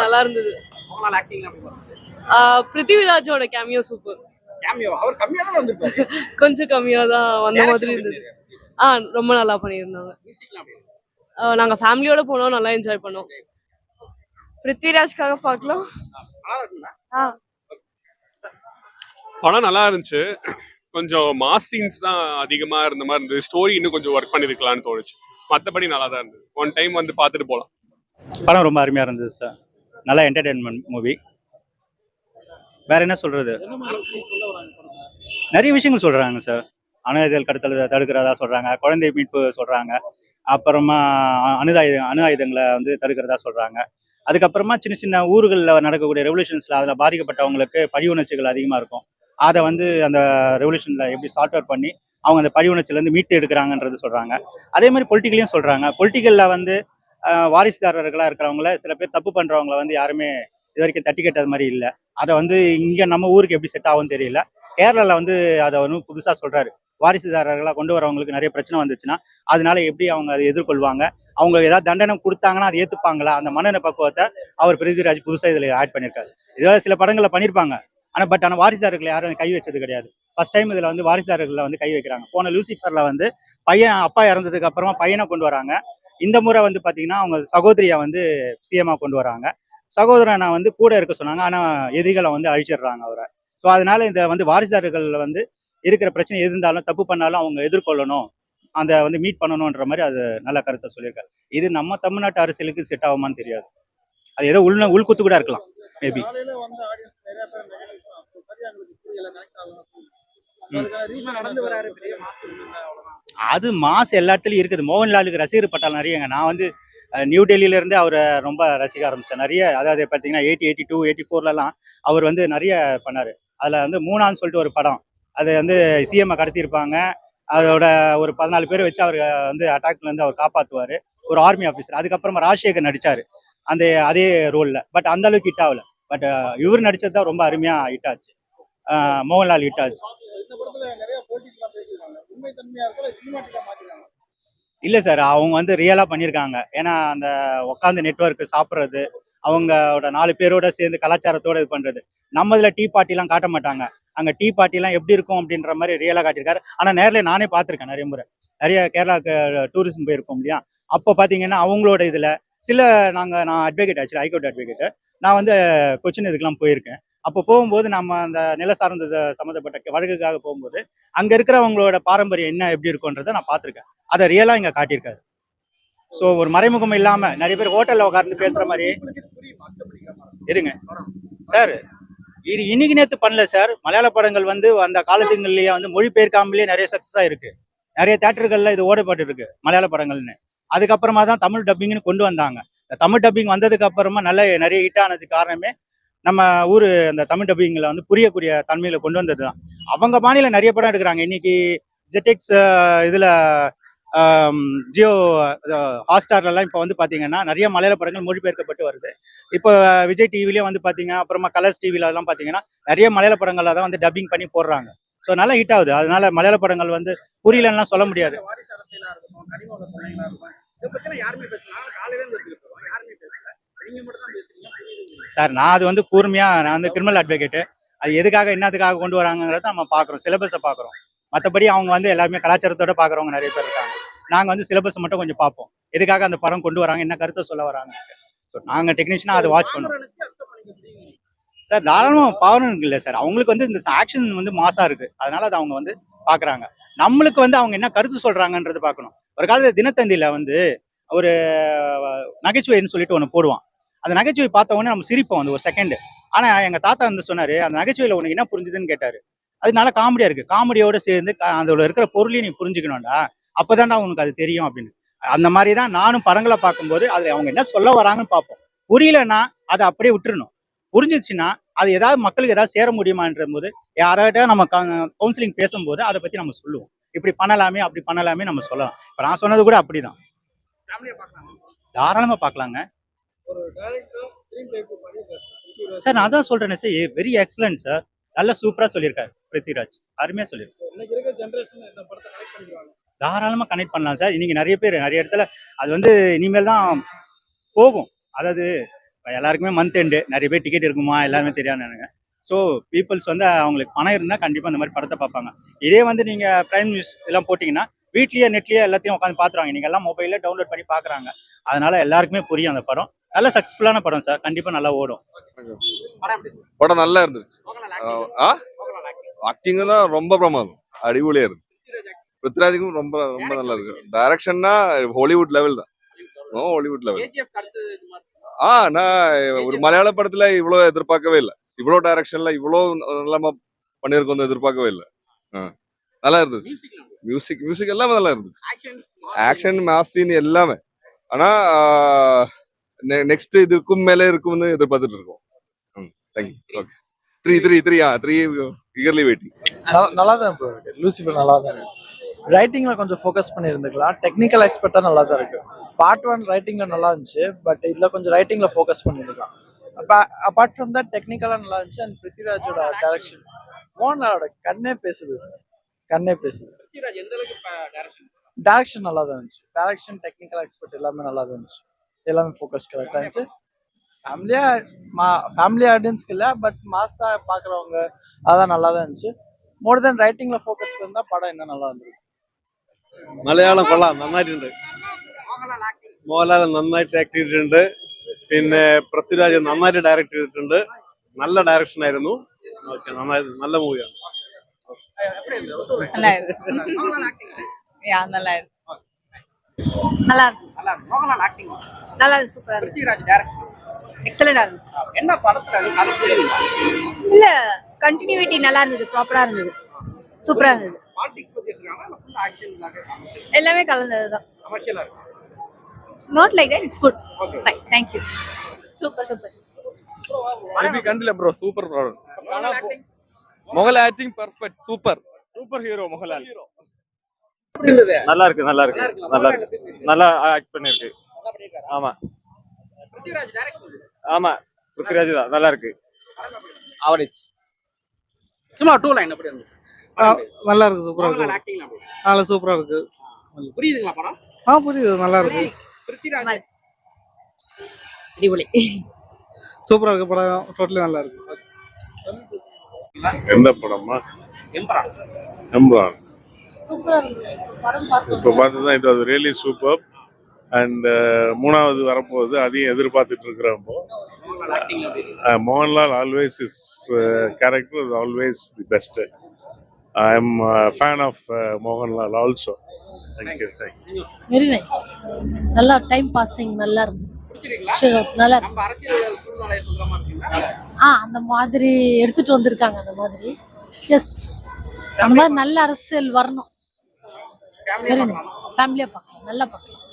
நல்லா இருந்தது. பிருத்திவிராஜோட cameo super. கொஞ்சம் கம்மியா தான் வந்த மாதிரி இருந்தது. ரொம்ப நல்லா பண்ணியிருந்தாங்க. நாங்க ஃபேமிலியோட போனோம், நல்லா என்ஜாய் பண்ணோம். பிருத்திவிராஜ்காக பார்க்கலாம். படம் நல்லா இருந்துச்சு. கொஞ்சம் மாஸ் சீன்ஸ் தான் அதிகமா இருந்த மாதிரி இருந்தது. ஸ்டோரி இன்னும் கொஞ்சம் ஒர்க் பண்ணிருக்கலாம்னு தோணுச்சு. மற்றபடி நல்லா தான் இருந்தது. ஒன் டைம் வந்து பார்த்துட்டு போகலாம். படம் ரொம்ப அருமையா இருந்தது சார். நல்ல என்டர்டெயின்மெண்ட் மூவி. வேற என்ன சொல்றது, நிறைய விஷயங்கள் சொல்றாங்க சார். அணு கடத்தல் தடுக்கிறதா சொல்றாங்க, குழந்தை மீட்பு சொல்றாங்க, அப்புறமா அணு ஆயுதங்களை வந்து தடுக்கிறதா சொல்றாங்க. அதுக்கப்புறமா சின்ன சின்ன ஊர்களில் நடக்கக்கூடிய ரெவல்யூஷன்ஸ்ல அதில் பாதிக்கப்பட்டவங்களுக்கு பழி உணர்ச்சிகள் அதிகமாக இருக்கும். அதை வந்து அந்த ரெவல்யூஷன்ல எப்படி சார்ட் அவுட் பண்ணி அவங்க அந்த பழி உணர்ச்சியிலேருந்து மீட்டு எடுக்கிறாங்கன்றது சொல்றாங்க. அதே மாதிரி பொலிட்டிக்கலையும் சொல்றாங்க. பொலிட்டிக்கலில் வந்து வாரிசுதாரர்களாக இருக்கிறவங்கள சில பேர் தப்பு பண்றவங்கள வந்து யாருமே இது வரைக்கும் தட்டி கேட்டது மாதிரி இல்லை. அதை வந்து இங்கே நம்ம ஊருக்கு எப்படி செட் ஆகும்னு தெரியல. கேரளாவில் வந்து அதை வந்து புதுசாக சொல்றாரு. வாரிசுதாரர்களாக கொண்டு வரவங்களுக்கு நிறைய பிரச்சனை வந்துச்சுன்னா அதனால எப்படி அவங்க அதை எதிர்கொள்வாங்க, அவங்க ஏதாவது தண்டனை கொடுத்தாங்கன்னா அதை ஏற்றுப்பாங்களா, அந்த மனநல பக்குவத்தை அவர் பிருத்திவிராஜ் புதுசாக இதில் ஆட் பண்ணியிருக்காரு. இதெல்லாம் சில படங்களை பண்ணியிருப்பாங்க. ஆனால் வாரிசுதாரர்களை யாரும் கை வச்சது கிடையாது. ஃபர்ஸ்ட் டைம் இதில் வந்து வாரிசுதாரர்களை வந்து கை வைக்கிறாங்க. போன லூசிஃபரில் வந்து பையன் அப்பா இறந்ததுக்கு அப்புறமா பையனை கொண்டு வராங்க. இந்த முறை வந்து பார்த்தீங்கன்னா அவங்க சகோதரியை வந்து சிஎம்மா கொண்டு வராங்க. சகோதரனை வந்து கூட இருக்க சொன்னாங்க, ஆனால் எதிரிகளை வந்து அழிச்சிடுறாங்க அவரை. ஸோ அதனால இந்த வந்து வாரிசுதாரர்கள் வந்து இருக்கிற பிரச்சனை எது இருந்தாலும் தப்பு பண்ணாலும் அவங்க எதிர்கொள்ளணும், அந்த வந்து மீட் பண்ணணுன்ற மாதிரி அது நல்ல கருத்தை சொல்லியிருக்காரு. இது நம்ம தமிழ்நாட்டு அரசியலுக்கு செட் ஆகுமான்னு தெரியாது. அது ஏதோ உள்குத்து கூட இருக்கலாம் மேபி. அது மாசு எல்லா இடத்துலயும் இருக்குது. மோகன்லாலுக்கு ரசிகர் பட்டால் நிறையங்க. நான் வந்து நியூ டெல்லியில இருந்து அவரை ரொம்ப ரசிக்க ஆரம்பிச்சேன். நிறைய, அதாவது பார்த்தீங்கன்னா 82, 84லலாம் அவர் வந்து நிறைய பண்ணாரு. அதில் வந்து மூணான்னு சொல்லிட்டு ஒரு படம், அது வந்து சிஎம்ஐ கடத்தியிருப்பாங்க. அதோட ஒரு 14 பேர் வச்சு அவர் வந்து அட்டாக்ல இருந்து அவர் காப்பாற்றுவார், ஒரு ஆர்மி ஆஃபீஸர். அதுக்கப்புறமா ராஜசேகர் நடிச்சார் அதே ரோலில். பட் அந்த அளவுக்கு ஹிட் ஆகல. பட் இவர் நடிச்சது தான் ரொம்ப அருமையாக ஹிட் ஆச்சு. மோகன்லால் ஹிட் ஆச்சு. இல்லை சார், அவங்க வந்து ரியலாக பண்ணியிருக்காங்க. ஏன்னா அந்த உட்காந்து நெட்வொர்க் சாப்பிட்றது, அவங்களோட 4 பேரோட சேர்ந்து கலாச்சாரத்தோடு இது பண்ணுறது. நம்ம இதில் டீ பார்ட்டிலாம் காட்ட மாட்டாங்க. அங்கே டீ பார்ட்டிலாம் எப்படி இருக்கும் அப்படின்ற மாதிரி ரியலாக காட்டியிருக்காரு. ஆனால் நேரில் நானே பார்த்துருக்கேன் நிறைய முறை. நிறைய கேரளாவுக்கு டூரிசம் போயிருக்கோம் இல்லையா, அப்போ பார்த்தீங்கன்னா அவங்களோட இதில் சில நான் அட்வொகேட், ஆக்சுவலி ஹைகோர்ட் அட்வொகேட்டு. நான் வந்து கொச்சின் இதுக்கெல்லாம் போயிருக்கேன். அப்போ போகும்போது நம்ம அந்த நில சார்ந்த சம்மந்தப்பட்ட வழக்குக்காக போகும்போது அங்கே இருக்கிறவங்களோட பாரம்பரியம் என்ன எப்படி இருக்குன்றதை நான் பார்த்துருக்கேன். அதை ரியலாக இங்கே காட்டியிருக்காரு. ஸோ ஒரு மறைமுகம் இல்லாமல் நிறைய பேர் ஹோட்டலில் உட்கார்ந்து பேசுகிற மாதிரி இருங்க சார். இது இன்னைக்கு நேற்று பண்ணல சார். மலையாள படங்கள் வந்து அந்த காலத்துங்கள்லேயே வந்து மொழிபெயர்க்காமலேயே நிறைய சக்ஸஸ் ஆயிருக்கு. நிறைய தேட்டர்களில் இது ஓடப்பட்டு இருக்கு மலையாள படங்கள்னு. அதுக்கப்புறமா தான் தமிழ் டப்பிங்னு கொண்டு வந்தாங்க. தமிழ் டப்பிங் வந்ததுக்கு அப்புறமா நிறைய ஹிட் ஆனதுக்கு காரணமே நம்ம ஊர் அந்த தமிழ் டப்பிங்கில் வந்து புரியக்கூடிய தன்மையில கொண்டு வந்தது தான். அவங்க மாநில நிறைய படம் எடுக்கிறாங்க. இன்னைக்கு ஜெட்டெக்ஸ் இதில் ஜியோ ஹாட்ஸ்டார்லாம் இப்போ வந்து பார்த்தீங்கன்னா நிறைய மலையாள படங்கள் மொழிபெயர்க்கப்பட்டு வருது. இப்போ விஜய் டிவிலேயே வந்து பார்த்தீங்க, அப்புறமா கலர்ஸ் டிவியில் அதெல்லாம் பார்த்தீங்கன்னா நிறைய மலையாள படங்கள் தான் வந்து டப்பிங் பண்ணி போடுறாங்க. ஸோ நல்லா ஹிட் ஆகுது. அதனால மலையாள படங்கள் வந்து புரியலன்னா சொல்ல முடியாது சார். நான் அது வந்து கூர்மையாக, நான் வந்து கிரிமினல் அட்வொகேட்டு. அது எதுக்காக என்னதுக்காக கொண்டு வராங்கிறத நம்ம பார்க்குறோம், சிலபஸை பார்க்குறோம். மற்றபடி அவங்க வந்து எல்லாருமே கலாச்சாரத்தோட பார்க்குறவங்க நிறைய பேர் இருக்காங்க. நாங்கள் வந்து சிலபஸ் மட்டும் கொஞ்சம் பார்ப்போம், எதுக்காக அந்த படம் கொண்டு வராங்க, என்ன கருத்தை சொல்ல வராங்க. ஸோ நாங்கள் டெக்னீஷியனாக அதை வாட்ச் பண்ணுவோம் சார். தாராளமாக பவர்னு இல்லை சார். அவங்களுக்கு வந்து இந்த ஆக்ஷன் வந்து மாசாக இருக்குது, அதனால அதை அவங்க வந்து பார்க்குறாங்க. நம்மளுக்கு வந்து அவங்க என்ன கருத்து சொல்கிறாங்கன்றது பார்க்கணும். ஒரு காலத்தில் தினத்தந்தியில் வந்து ஒரு நகைச்சுவைன்னு சொல்லிட்டு ஒன்று போடுவான். அந்த நகைச்சுவை பார்த்த உடனே நம்ம சிரிப்போம் அந்த ஒரு செகண்ட். ஆனால் எங்கள் தாத்தா வந்து சொன்னார், அந்த நகைச்சுவையில் உனக்கு என்ன புரிஞ்சுதுன்னு கேட்டார். அது நல்லா காமெடியாக இருக்குது, காமெடியோடு சேர்ந்து அதில் இருக்கிற பொருளையும் நீ புரிஞ்சுக்கணும்டா, அப்போதான்டா உனக்கு அது தெரியும் அப்படின்னு. அந்த மாதிரி தான் நானும் படங்களை பார்க்கும்போது அதில் அவங்க என்ன சொல்ல வராங்கன்னு பார்ப்போம். புரியலன்னா அதை அப்படியே விட்டுருணும். புரிஞ்சிச்சுன்னா அது ஏதாவது மக்களுக்கு ஏதாவது சேர முடியுமான்ற போது யாராட்ட நம்ம கவுன்சிலிங் பேசும்போது அதை பற்றி நம்ம சொல்லுவோம். இப்படி பண்ணலாமே அப்படி பண்ணலாமே நம்ம சொல்லலாம். இப்போ நான் சொன்னது கூட அப்படிதான். தாராளமாக பார்க்கலாங்க சார். நான் தான் சொல்றேன் சார், வெரி எக்ஸலன்ட் சார். நல்ல சூப்பரா சொல்லியிருக்காரு பிருத்திவிராஜ், அருமையா சொல்லியிருக்காரு. தாராளமா கனெக்ட் பண்ணலாம் சார். இன்னைக்கு நிறைய பேர் நிறைய இடத்துல அது வந்து இனிமேல் தான் போகும். அதாவது எல்லாருக்குமே மந்த் எண்டு நிறைய பேர் டிக்கெட் இருக்குமா எல்லாருமே தெரியாது எனக்கு. ஸோ பீப்புள்ஸ் வந்து அவங்களுக்கு பணம் இருந்தால் கண்டிப்பாக இந்த மாதிரி படத்தை பார்ப்பாங்க. இதே வந்து நீங்கள் பிரைம் நியூஸ் எல்லாம் போட்டிங்கன்னா வீட்லேயே நெட்லேயே எல்லாத்தையும் உட்காந்து பார்த்துருவாங்க. நீங்கள் எல்லாம் மொபைலில் டவுன்லோட் பண்ணி பார்க்குறாங்க. அதனால எல்லாருக்குமே புரியும் அந்த படம். நல்ல சக்ஸஸ்ஃபுல்லான படம் சார், கண்டிப்பாக நல்லா ஓடும். படம் நல்லா இருந்துச்சு. ஆக்டிங்னா ரொம்ப பிரமாதம், அடிபொலியா இருக்கு. பிருத்விராஜுக்கும் ரொம்ப ரொம்ப நல்லா இருக்கு. டைரக்ஷன்னா ஹாலிவுட் லெவல் தான். Hollywood level. நான் ஒரு மலையாள படத்துல இவ்வளவு எதிர்பார்க்கவே இல்லை. இவ்வளவு டைரக்ஷன்ல இவ்வளவு நல்லா பண்ணிருக்கோம் எதிர்பார்க்கவே இல்லை. நல்லா இருந்துச்சு. மியூசிக் எல்லாமே நல்லா இருந்துச்சு. ஆக்ஷன் மாஸ் சீன் எல்லாமே. ஆனா நெக்ஸ்ட் இதுக்கும் மேலே இருக்கும்னு எதிர்பார்த்துட்டு இருக்கோம். தேங்க்யூ. ஓகே. 3 eagerly waiting. நல்லா தான் ப்ரோ இருக்கு. லூசிஃபர் நல்லா தான் இருக்கு. ரைட்டிங்ல கொஞ்சம் ஃபோக்கஸ் பண்ணி இருந்துக்கலாம். டெக்னிக்கல் எக்ஸ்பர்ட்டா நல்லா தான் இருக்கு. பார்ட் 1 ரைட்டிங்ல நல்லா இருந்துச்சு, பட் இதுல கொஞ்சம் ரைட்டிங்ல ஃபோக்கஸ் பண்ணிருக்கலாம். அப்பார்ட் ஃப்ரம் தட் டெக்னிக்கலா நல்லா இருந்துச்சு. அண்ட் பிருத்விராஜோட டைரக்ஷன், மோகன்லாலோட கண்ணே பேசுது சார், கண்ணே பேசுது. டைரக்ஷன் நல்லா தான் இருந்துச்சு. டைரக்ஷன், டெக்னிக்கல் எக்ஸ்பர்ட் எல்லாமே நல்லா தான் இருந்துச்சு. எல்லாமே ஃபோக்கஸ் கரெக்டா இருந்துச்சு. ஃபேமிலி ஆடியன்ஸ்க்கு இல்லை, பட் மாஸா பார்க்குறவங்க அதான் நல்லா தான் இருந்துச்சு. മോർ ദാൻ റൈറ്റിംഗിൽ ഫോക്കസ് பண்ணா പടം என்ன நல்லா இருந்துச்சு. മലയാളം കൊള്ളാം, നന്നായിട്ടുണ്ട്. മോഹൻലാൽ നന്നായിട്ട് ആക്ട് ചെയ്തിട്ടുണ്ട്. പിന്നെ പൃഥ്വിരാജ് നന്നായിട്ട് ഡയറക്ട് ചെയ്തിട്ടുണ്ട്. നല്ല ഡയറക്ഷൻ ആയിരുന്നു. ഓക്കെ, നന്നായി, നല്ല മൂവിയാണ്. இல்ல கண்டினியூட்டி நல்லா இருந்தது, ப்ராப்பரா இருந்தது, சூப்பரா இருந்தது. எல்லாமே கலந்ததுதான். Not like that, it's good, fine, thank you. Super super. Maybe கண்டில ப்ரோ, சூப்பர் ப்ரோ. மொகல் acting perfect, super. Super hero மொகலால். நல்லா இருக்கு, நல்லா இருக்கு, நல்லா இருக்கு, நல்லா ஆக்ட் பண்ணிருக்கு. ஆமா ஆமா, பிருத்விராஜ் தான், நல்லா இருக்கு. அவரேஜ். சும்மா 2 லைன் அப்படி இருந்து நல்லா இருக்கு, சூப்பரா இருக்கு. நல்லா சூப்பரா இருக்கு. புரியுதுங்களா படம்? புரியுது, நல்லா இருக்கு. பிருத்விராஜ் அடிபொலி, சூப்பரா இருக்கு படம், டோட்டலி நல்லா இருக்கு. எந்த படமா? எம்பரான். சூப்பரா இருக்கு படம். இப்போ பார்த்தா it was really super. And மூணாவது வரப்போகுது, அதையும் எதிர்பார்த்துட்டு இருக்கிறப்போ. Mohanlal always his character is always the best. I am a fan of Mohanlal also. Thank you. Very nice. நல்லா டைம் பாசிங் நல்லா இருந்தது. நல்லா இருக்கு. நம்ம அரசியல் சூழ்நிலை சொல்ற மாதிரி இருக்குங்களா? அந்த மாதிரி எடுத்துட்டு வந்திருக்காங்க. அந்த மாதிரி எஸ், அந்த மாதிரி நல்ல அரசியல் வரணும். Very nice. ஃபேமிலியா பார்க்கலாம், நல்லா பார்க்கலாம்.